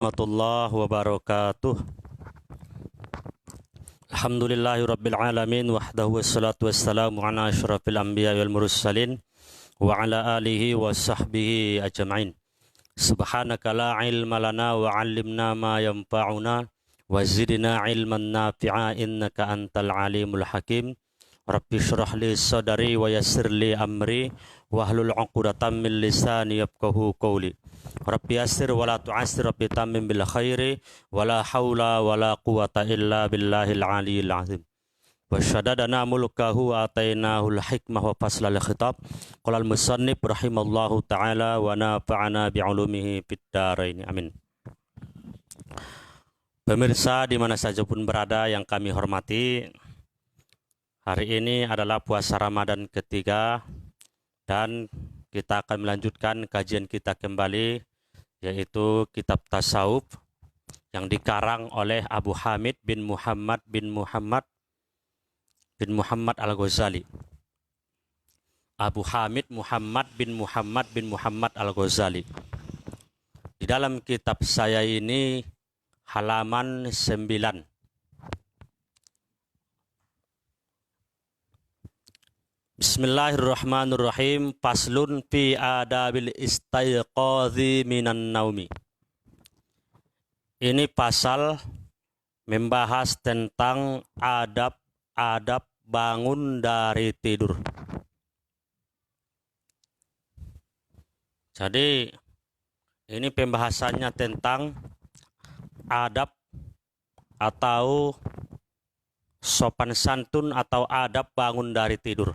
Warahmatullahi wabarakatuh. Alhamdulillahi rabbil alamin wahdahu wassalatu wassalamu ala asyrafil anbiya wal mursalin wa ala alihi wa sahbihi ajma'in. Subhanaka la ilma lana wa 'allimna ma yanfa'una wa zidna ilman nafi'a innaka antal alimul hakim. Rabbi shrah li sadri wa yassir li amri wahlul 'uqdatam min lisani yafqahu qawli. Rabbi yassir wa la tu'assir, Rabbi tammim bil khairi wa la haula wa la quwata illa billahil aliyyil azim. Wa shaddadana mulkahu wa atainahul hikmah wa faslal khitab. Qala al musannif rahimallahu ta'ala wa nafa'ana bi'ulumihi fid dharain. Amin. Pemirsa di mana saja pun berada yang kami hormati, hari ini adalah puasa Ramadan ketiga dan kita akan melanjutkan kajian kita kembali, yaitu kitab tasawuf yang dikarang oleh Abu Hamid bin Muhammad Al-Ghazali. Abu Hamid Muhammad bin Muhammad Al-Ghazali. Di dalam kitab saya ini halaman 9. Bismillahirrahmanirrahim. Faslun fi adabil istaiqadhi minan naumi. Ini pasal membahas tentang adab-adab bangun dari tidur. Jadi ini pembahasannya tentang adab atau sopan santun atau adab bangun dari tidur.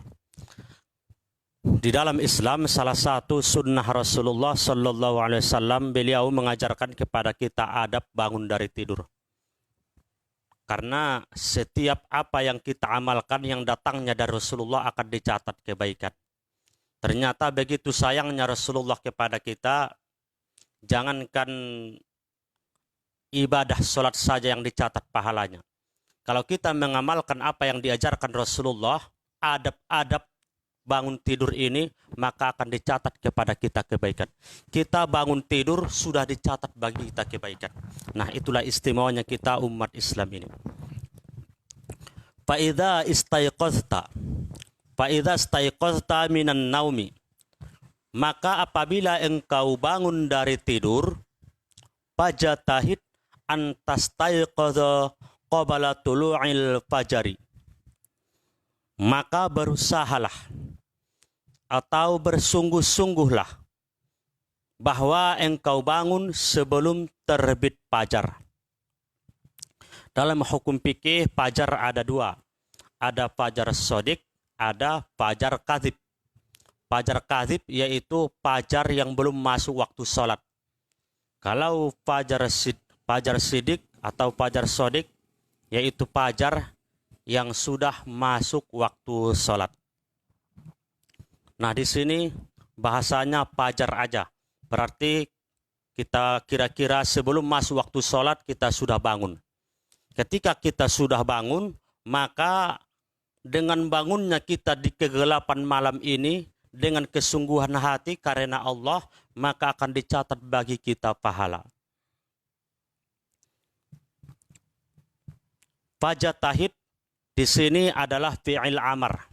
Di dalam Islam, salah satu sunnah Rasulullah Sallallahu Alaihi Wasallam, beliau mengajarkan kepada kita adab bangun dari tidur. Karena setiap apa yang kita amalkan yang datangnya dari Rasulullah akan dicatat kebaikan. Ternyata begitu sayangnya Rasulullah kepada kita, jangankan ibadah sholat saja yang dicatat pahalanya. Kalau kita mengamalkan apa yang diajarkan Rasulullah, adab-adab bangun tidur ini, maka akan dicatat kepada kita kebaikan. Kita bangun tidur sudah dicatat bagi kita kebaikan. Nah, itulah istimewanya kita umat Islam ini. Fa'idha istaiqazta minan naumi. Maka apabila engkau bangun dari tidur, fajatahid antastaiqadha qabla tulu'il fajari. Maka berusahalah atau bersungguh-sungguhlah bahwa engkau bangun sebelum terbit fajar. Dalam hukum fikih, fajar ada dua. Ada fajar shadiq, ada fajar kadzib. Fajar kadzib yaitu fajar yang belum masuk waktu sholat. Kalau fajar shadiq atau fajar shadiq yaitu fajar yang sudah masuk waktu sholat. Nah, di sini bahasanya fajar aja. Berarti kita kira-kira sebelum masuk waktu sholat kita sudah bangun. Ketika kita sudah bangun, maka dengan bangunnya kita di kegelapan malam ini, dengan kesungguhan hati karena Allah, maka akan dicatat bagi kita pahala. Fajatahid di sini adalah fi'il amar.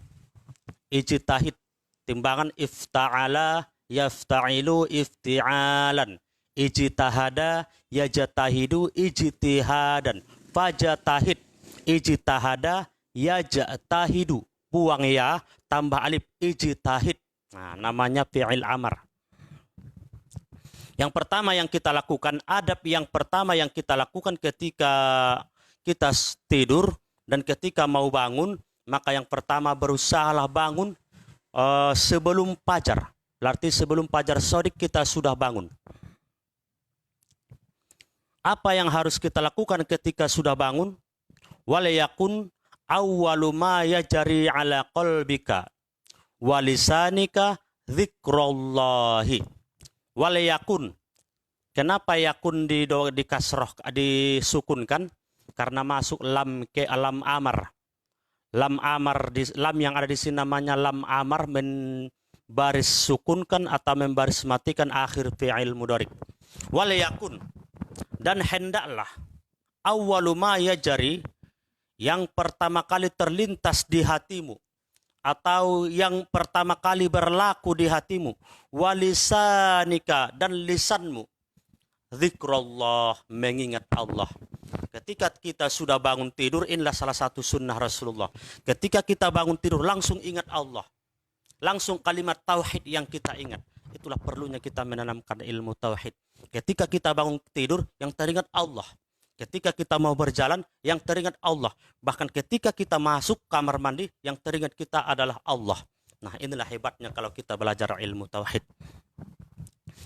Ijtahid, timbangan ifta'ala yafta'ilu ifti'alan. Ijtahada yajtahidu ijtihadan. Fajatahid, ijtahada yajtahidu. Buang ya, tambah alif, ijtahid. Nah, namanya fi'il amar. Yang pertama yang kita lakukan, adab yang pertama yang kita lakukan ketika kita tidur dan ketika mau bangun, maka yang pertama berusahalah bangun sebelum fajar. Berarti sebelum fajar shadiq kita sudah bangun. Apa yang harus kita lakukan ketika sudah bangun? Walayakun awwalu ma yajri ala qalbika walisanika dzikrallahi. Walayakun. Kenapa yakun di kasroh disukunkan? Karena masuk lam ke alam amar. Lam amar, lam yang ada di sini namanya lam amar, membaris sukunkan atau membaris matikan akhir fi'il mudhari. Walayakun, Dan hendaklah awwalu ma yajri, yang pertama kali terlintas di hatimu atau yang pertama kali berlaku di hatimu, walisanika, dan lisanmu, zikrullah, mengingat Allah. Ketika kita sudah bangun tidur, inilah salah satu sunnah Rasulullah. Ketika kita bangun tidur, langsung ingat Allah. Langsung kalimat tauhid yang kita ingat. Itulah perlunya kita menanamkan ilmu tauhid. Ketika kita bangun tidur, yang teringat Allah. Ketika kita mau berjalan, yang teringat Allah. Bahkan ketika kita masuk kamar mandi, yang teringat kita adalah Allah. Nah, inilah hebatnya kalau kita belajar ilmu tauhid.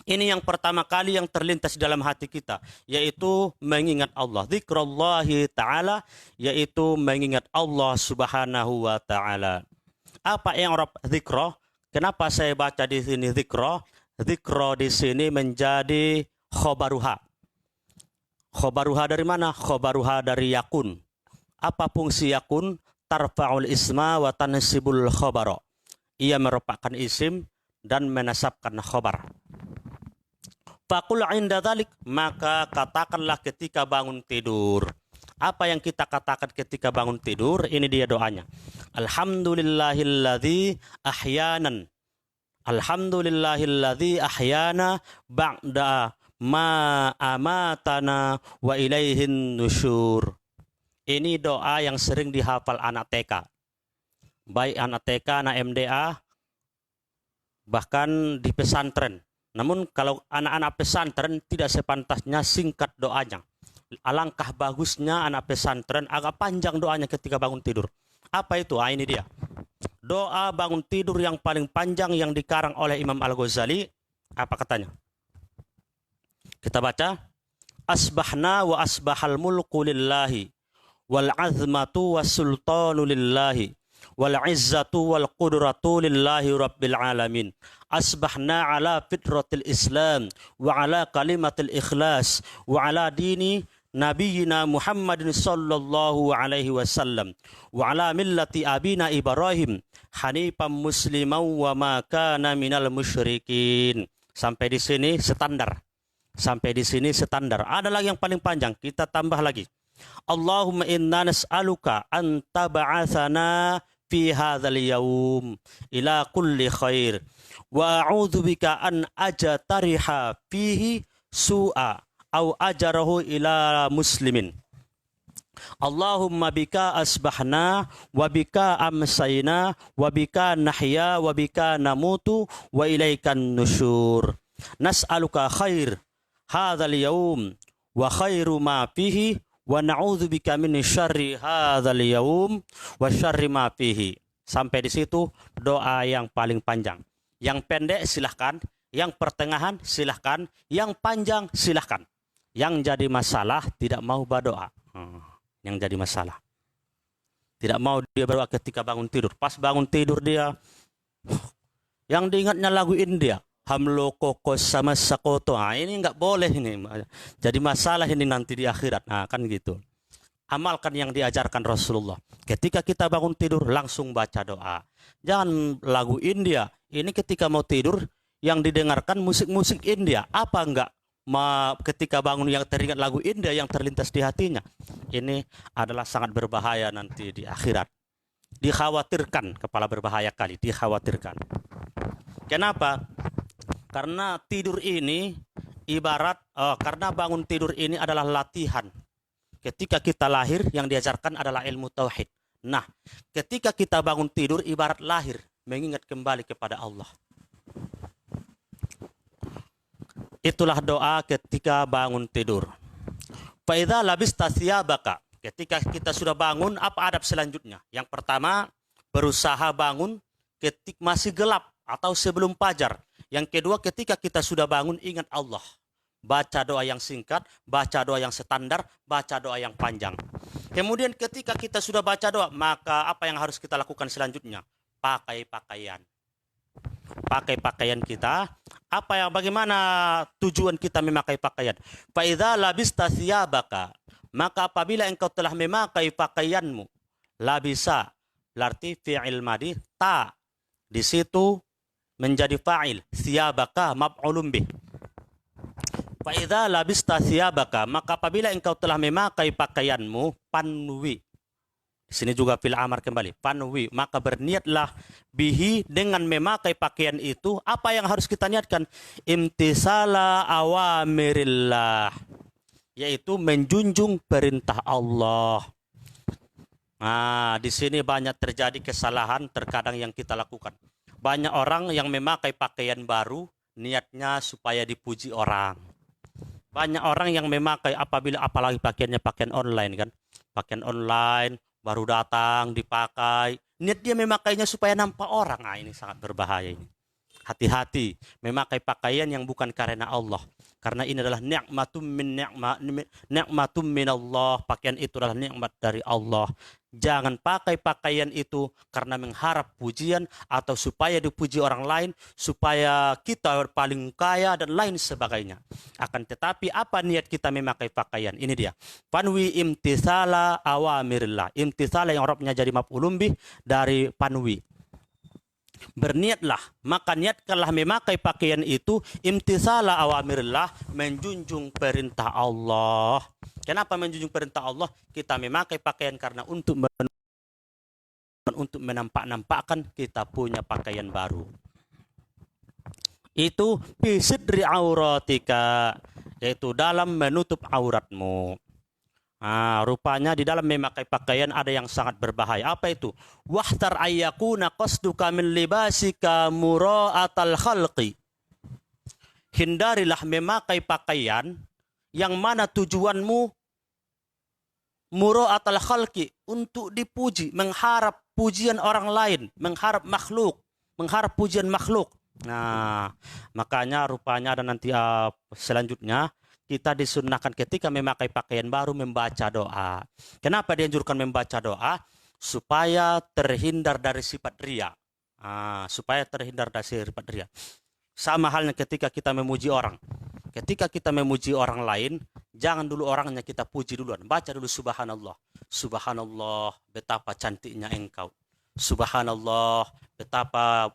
Ini yang pertama kali yang terlintas dalam hati kita, yaitu mengingat Allah. Zikrullahi ta'ala, yaitu mengingat Allah subhanahu wa ta'ala. Apa yang Arab zikro? Kenapa saya baca di sini zikro? Zikro di sini menjadi khobaruha. Khobaruha dari mana? Khobaruha dari yakun. Apa fungsi yakun? Tarfa'ul isma wa tansibul khobaro. Ia merupakan isim dan menasabkan khobar. Faqul inda dzalik, maka katakanlah ketika bangun tidur. Apa yang kita katakan ketika bangun tidur? Ini dia doanya. Alhamdulillahilladzi ahyanan. Alhamdulillahilladzi ahyana ba'da ma amatana wa ilaihin nusyur. Ini doa yang sering dihafal anak TK. Baik anak TK, anak MDA, bahkan di pesantren. Namun kalau anak-anak pesantren tidak sepantasnya singkat doanya. Alangkah bagusnya anak pesantren agak panjang doanya ketika bangun tidur. Apa itu? Ini dia. Doa bangun tidur yang paling panjang yang dikarang oleh Imam Al-Ghazali. Apa katanya? Kita baca. Asbahna wa asbahal mulku lillahi wal azmatu was sultanu lillahi wal izzatu wal qudratu lillahi rabbil alamin. Asbahna ala fitratil Islam wa ala kalimatil ikhlas wa ala dini nabiyina Muhammadin sallallahu alaihi wasallam wa ala millati abina Ibrahim hanifan musliman wa ma kana minal musyrikin. Sampai di sini standar. Sampai di sini standar. Ada lagi yang paling panjang, kita tambah lagi. Allahumma inna nas'aluka an tab'atsana fi hadzal yaum ila kulli khair wa a'udzu bika an ajtariha fihi su'a au ajarahu ila muslimin. Allahumma bika asbahna wa bika amsayna wa bika nahya wa bika namutu wa ilaikan nusyur. Nas'aluka khair hadzal yaum wa khairu ma fihi wa na'udzu bika min syarri hadzal yaum wa syarri ma fihi. Sampai di situ doa yang paling panjang. Yang pendek silahkan, yang pertengahan silahkan, yang panjang silahkan. Yang jadi masalah tidak mau berdoa. Yang jadi masalah tidak mau dia berdoa ketika bangun tidur. Pas bangun tidur dia yang diingatnya lagu India, Hamlo kokos sama sakoto. Ini nggak boleh ini. Jadi masalah ini nanti di akhirat. Nah, kan gitu. Amalkan yang diajarkan Rasulullah. Ketika kita bangun tidur langsung baca doa. Jangan lagu India. Ini ketika mau tidur yang didengarkan musik-musik India. Apa enggak? Ketika bangun yang teringat lagu India yang terlintas di hatinya. Ini adalah sangat berbahaya nanti di akhirat. Dikhawatirkan, kepala berbahaya kali, dikhawatirkan. Kenapa? Karena tidur ini ibarat, karena bangun tidur ini adalah latihan. Ketika kita lahir yang diajarkan adalah ilmu tauhid. Nah, ketika kita bangun tidur ibarat lahir, mengingat kembali kepada Allah. Itulah doa ketika bangun tidur. Fa idza labista thiyabaka. Ketika kita sudah bangun, apa adab selanjutnya? Yang pertama, berusaha bangun ketika masih gelap atau sebelum fajar. Yang kedua, ketika kita sudah bangun, ingat Allah. Baca doa yang singkat, baca doa yang standar, baca doa yang panjang. Kemudian ketika kita sudah baca doa, maka apa yang harus kita lakukan selanjutnya? Pakai pakaian. Pakai pakaian kita. Bagaimana tujuan kita memakai pakaian? Fa idza labista thiyabaka, maka apabila engkau telah memakai pakaianmu, labisa, berarti fi'il madhi, ta di situ menjadi fa'il, thiyabaka maf'ulun bih. Fa idza labista thiyabaka, maka apabila engkau telah memakai pakaianmu, panwi. Di sini juga fil amar kembali, panwi, maka berniatlah bihi, dengan memakai pakaian itu. Apa yang harus kita niatkan? Imtisala awamirillah, yaitu menjunjung perintah Allah. Nah, di sini banyak terjadi kesalahan terkadang yang kita lakukan. Banyak orang yang memakai pakaian baru, niatnya supaya dipuji orang. Banyak orang yang memakai, apalagi pakaiannya pakaian online kan. Pakaian online, baru datang, dipakai. Niat dia memakainya supaya nampak orang. Nah, ini sangat berbahaya ini. Hati-hati memakai pakaian yang bukan karena Allah. Karena ini adalah ni'matum min Allah. Pakaian itu adalah nikmat dari Allah. Jangan pakai pakaian itu karena mengharap pujian atau supaya dipuji orang lain, supaya kita paling kaya dan lain sebagainya. Akan tetapi apa niat kita memakai pakaian? Ini dia. Panwi imtithala awamirillah. Imtithala yang Arabnya jadi maf'ulun bih dari panwi. Berniatlah, maka niatkanlah memakai pakaian itu imtithala awamirillah, menjunjung perintah Allah. Kenapa menjunjung perintah Allah? Kita memakai pakaian karena untuk menampak-nampakkan kita punya pakaian baru. Itu bisidri auratika, yaitu dalam menutup auratmu. Nah, rupanya di dalam memakai pakaian ada yang sangat berbahaya. Apa itu? Wahtar ayyakuna qasduka min libasika mura'atal khalqi. Hindarilah memakai pakaian yang mana tujuanmu mura'atal khalqi, untuk dipuji, mengharap pujian orang lain, mengharap makhluk, mengharap pujian makhluk. Nah, makanya rupanya ada nanti selanjutnya kita disunnahkan ketika memakai pakaian baru membaca doa. Kenapa dianjurkan membaca doa? Supaya terhindar dari sifat riya. Supaya terhindar dari sifat riya. Sama halnya ketika kita memuji orang. Ketika kita memuji orang lain, jangan dulu orangnya kita puji duluan. Baca dulu subhanallah. Subhanallah, betapa cantiknya engkau. Subhanallah, betapa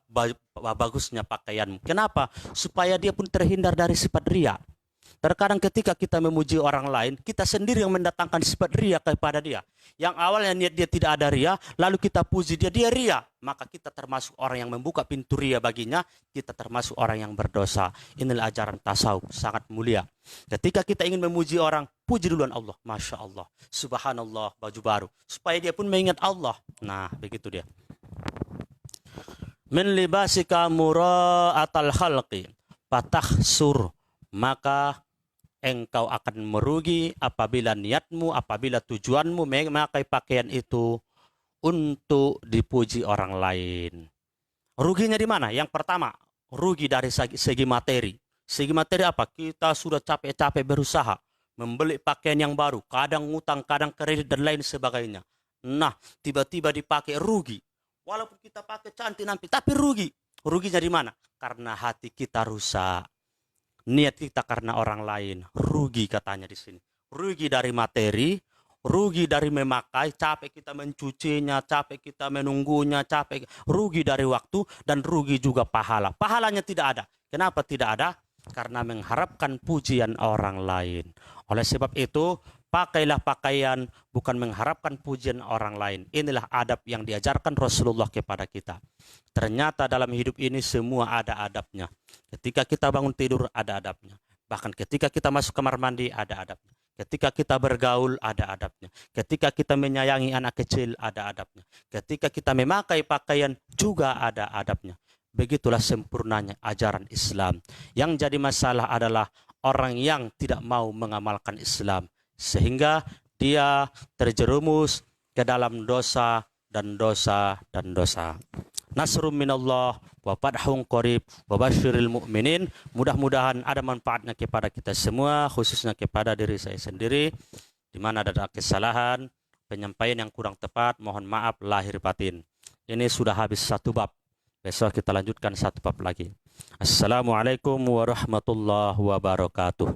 bagusnya pakaianmu. Kenapa? Supaya dia pun terhindar dari sifat riya. Terkadang ketika kita memuji orang lain, kita sendiri yang mendatangkan sifat riya kepada dia. Yang awalnya niat dia tidak ada riya, lalu kita puji dia, dia riya. Maka kita termasuk orang yang membuka pintu riya baginya, kita termasuk orang yang berdosa. Inilah ajaran tasawuf, sangat mulia. Ketika kita ingin memuji orang, puji duluan Allah. Masya Allah, subhanallah, baju baru. Supaya dia pun mengingat Allah. Nah, begitu dia. Min libasika mura'atal khalqi fatahsur, maka engkau akan merugi apabila niatmu, apabila tujuanmu memakai pakaian itu untuk dipuji orang lain. Ruginya di mana? Yang pertama, rugi dari segi materi. Segi materi apa? Kita sudah capek-capek berusaha membeli pakaian yang baru, kadang ngutang, kadang kredit dan lain sebagainya. Nah, tiba-tiba dipakai, rugi. Walaupun kita pakai cantik nampi, tapi rugi. Ruginya di mana? Karena hati kita rusak. Niat kita karena orang lain, rugi katanya di sini. Rugi dari materi, rugi dari memakai, capek kita mencucinya, capek kita menunggunya, capek, rugi dari waktu, dan rugi juga pahala. Pahalanya tidak ada. Kenapa tidak ada? Karena mengharapkan pujian orang lain. Oleh sebab itu, pakailah pakaian bukan mengharapkan pujian orang lain. Inilah adab yang diajarkan Rasulullah kepada kita. Ternyata dalam hidup ini semua ada adabnya. Ketika kita bangun tidur ada adabnya. Bahkan ketika kita masuk kamar mandi ada adabnya. Ketika kita bergaul ada adabnya. Ketika kita menyayangi anak kecil ada adabnya. Ketika kita memakai pakaian juga ada adabnya. Begitulah sempurnanya ajaran Islam. Yang jadi masalah adalah orang yang tidak mau mengamalkan Islam. Sehingga dia terjerumus ke dalam dosa dan dosa dan dosa. Nasrum minallah wa fathun qarib wa basyiril mu'minin. Mudah-mudahan ada manfaatnya kepada kita semua, khususnya kepada diri saya sendiri. Di mana ada kesalahan, penyampaian yang kurang tepat, mohon maaf lahir batin. Ini sudah habis satu bab. Besok kita lanjutkan satu bab lagi. Assalamualaikum warahmatullahi wabarakatuh.